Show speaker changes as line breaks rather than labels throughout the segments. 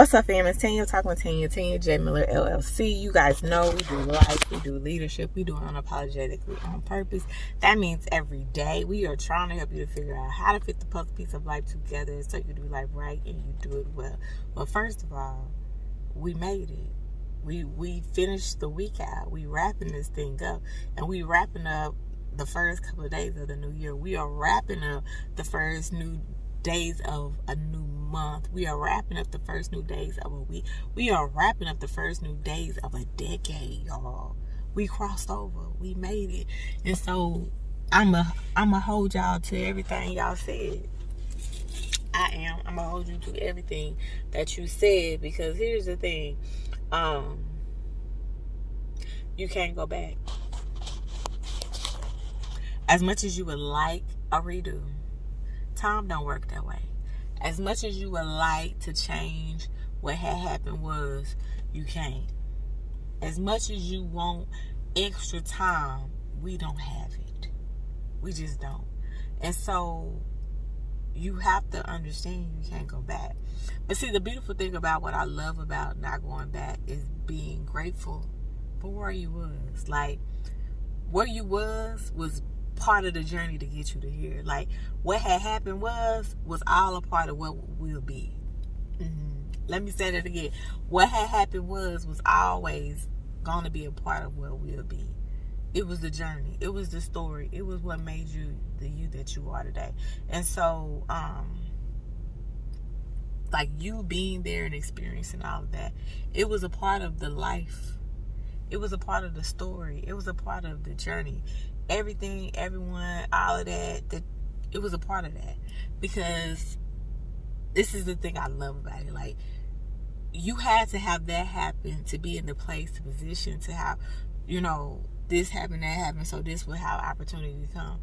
What's up, fam? It's Tanya talking with Tanya J Miller LLC. You guys know we do life, we do leadership, we do it unapologetically on purpose. That means every day we are trying to help you to figure out how to fit the puzzle piece of life together so you do life right and you do it well. Well, first of all, we made it. We finished the week out. We wrapping this thing up, and we wrapping up the first couple of days of the new year. We are wrapping up the first new days of a new month. We are wrapping up the first new days of a week. We are wrapping up the first new days of a decade, y'all. We crossed over. We made it. And so I'ma hold y'all to everything y'all said. I'm gonna hold you to everything that you said, because here's the thing. You can't go back. As much as you would like a redo, time don't work that way. As much as you would like to change what had happened, you can't. As much as you want extra time, we don't have it. We just don't. And so you have to understand you can't go back. But see, the beautiful thing about what I love about not going back is being grateful for where you was. Like, where you was part of the journey to get you to here. Like, what had happened was all a part of what will be. Let me say that again. What had happened was always going to be a part of what will be. It was the journey. It was the story. It was what made you the you that you are today. And so, like, you being there and experiencing all of that, it was a part of the life. It was a part of the story. It was a part of the journey. Everything, everyone, all of that, it was a part of that. Because this is the thing I love about it. Like, you had to have that happen to be in the place, the position, to have, this happened, that happened, so this will have opportunity to come,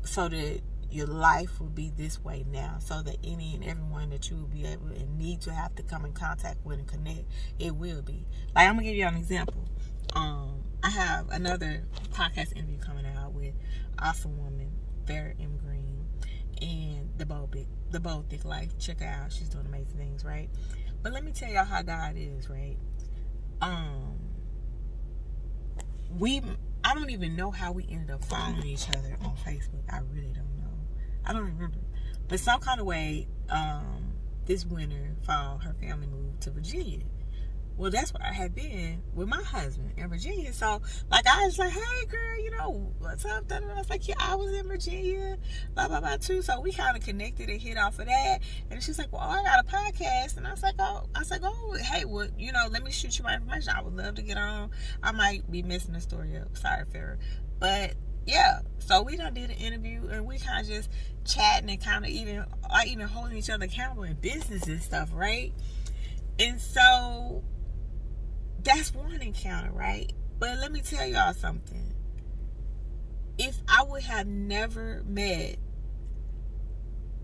so that your life will be this way now, so that any and everyone that you will be able and need to have to come in contact with and connect, it will be. Like, I'm gonna give you an example. I have another podcast interview coming out with awesome woman, Vera M. Green, and the Bold Thick Life. Check her out. She's doing amazing things, right? But let me tell y'all how God is, right? I don't even know how we ended up following each other on Facebook. I really don't know. I don't remember. But some kind of way, this winter, fall, her family moved to Virginia. Well, that's where I had been with my husband in Virginia. So, like, I was like, hey, girl, what's up? I was like, yeah, I was in Virginia, blah, blah, blah, too. So, we kind of connected and hit off of that. And she's like, well, I got a podcast. And I was like, hey, well, let me shoot you my information. I would love to get on. I might be messing the story up. Sorry, Farrah. But, yeah. So, we done did an interview, and we kind of just chatting and kind of even holding each other accountable in business and stuff, right? And so that's one encounter, right? But let me tell y'all something. If I would have never met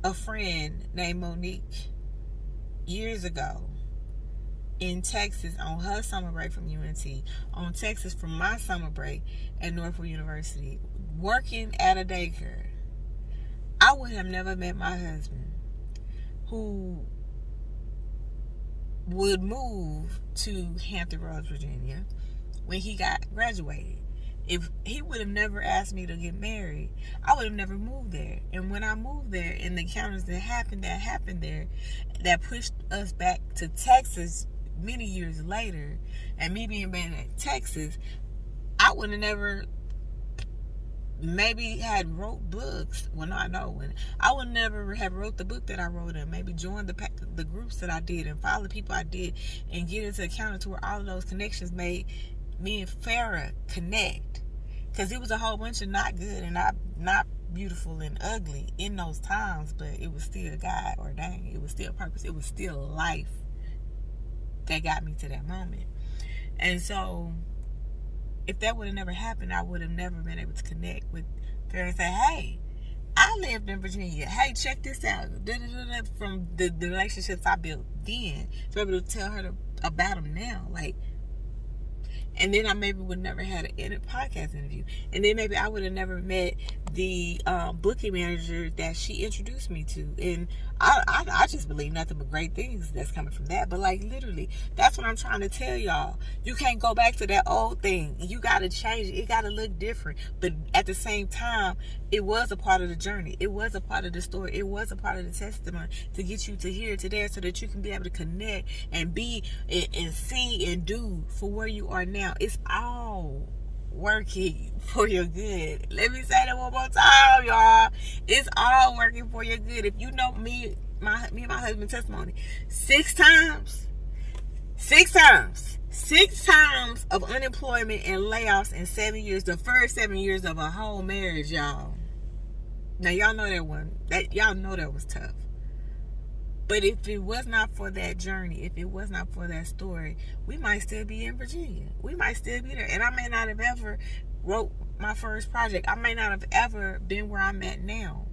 a friend named Monique years ago in Texas on her summer break from UNT, on Texas from my summer break at Norfolk University, working at a daycare, I would have never met my husband, who would move to Hampton Roads, Virginia, when he got graduated. If he would have never asked me to get married, I would have never moved there. And when I moved there, and the encounters that happened there, that pushed us back to Texas many years later, and me being back in Texas, I would have never maybe had wrote books. Well, no, I know when I would never have wrote the book that I wrote, and maybe joined the groups that I did and follow the people I did, and get into account to where all of those connections made me and Farrah connect. Because it was a whole bunch of not good and not beautiful and ugly in those times, but it was still God ordained. It was still purpose. It was still life that got me to that moment. And so, if that would have never happened, I would have never been able to connect with Farrah and say, hey, I lived in Virginia. Hey, check this out. From the relationships I built then, to be able to tell her about them now. Like, and then I maybe would never had a podcast interview. And then maybe I would have never met the booking manager that she introduced me to. And I just believe nothing but great things that's coming from that. But like literally, that's what I'm trying to tell y'all. You can't go back to that old thing. You got to change it. It got to look different. But at the same time, it was a part of the journey. It was a part of the story. It was a part of the testimony to get you to here, to there, so that you can be able to connect and be and see and do for where you are now. It's all working for your good. Let me say that one more time, y'all. It's all working for your good. If you know me and my husband's testimony, six times of unemployment and layoffs in 7 years. The first 7 years of a whole marriage, y'all. Now y'all know that was tough. But if it was not for that journey, if it was not for that story, we might still be in Virginia. We might still be there. And I may not have ever wrote my first project. I may not have ever been where I'm at now.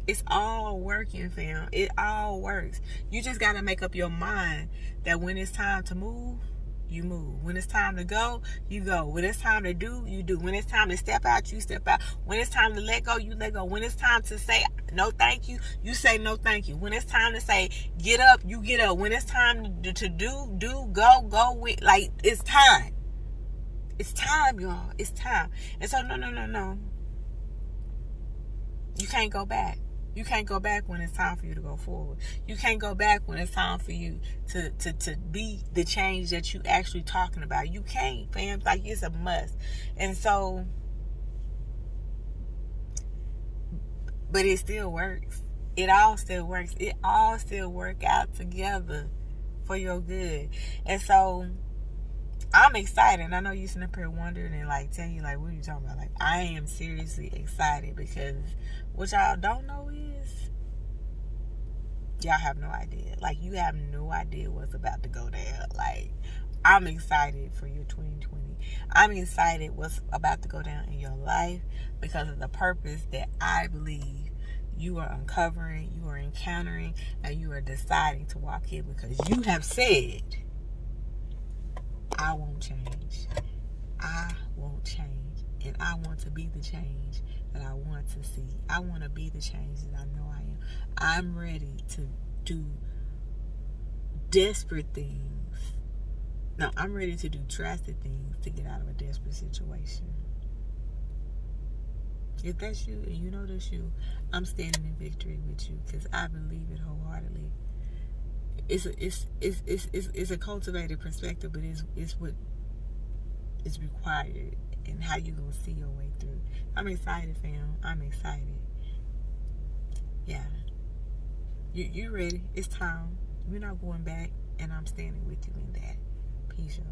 It's all working, fam. It all works. You just got to make up your mind that when it's time to move, you move. When it's time to go, you go. When it's time to do, you do. When it's time to step out, you step out. When it's time to let go, you let go. When it's time to say no thank you, you say no thank you. When it's time to say get up, you get up. When it's time to do, go. Like, it's time. It's time, y'all. It's time. And so, no. You can't go back. You can't go back when it's time for you to go forward. You can't go back when it's time for you to be the change that you actually talking about. You can't, fam. Like, it's a must. And so, but it still works. It all still works. It all still work out together for your good. And so, I'm excited. I know you sitting up here wondering and like telling you like, what are you talking about? Like, I am seriously excited because what y'all don't know is y'all have no idea. Like, you have no idea what's about to go down. Like, I'm excited for your 2020. I'm excited what's about to go down in your life because of the purpose that I believe you are uncovering, you are encountering, and you are deciding to walk in because you have said, I won't change. I won't change. And I want to be the change that I want to see. I want to be the change that I know I am. I'm ready to do desperate things. No, I'm ready to do drastic things to get out of a desperate situation. If that's you and you know that's you, I'm standing in victory with you because I believe it wholeheartedly. It's a cultivated perspective, but it's what is required and how you gonna see your way through. I'm excited, fam. I'm excited. Yeah. You ready? It's time. We're not going back, and I'm standing with you in that. Peace, y'all.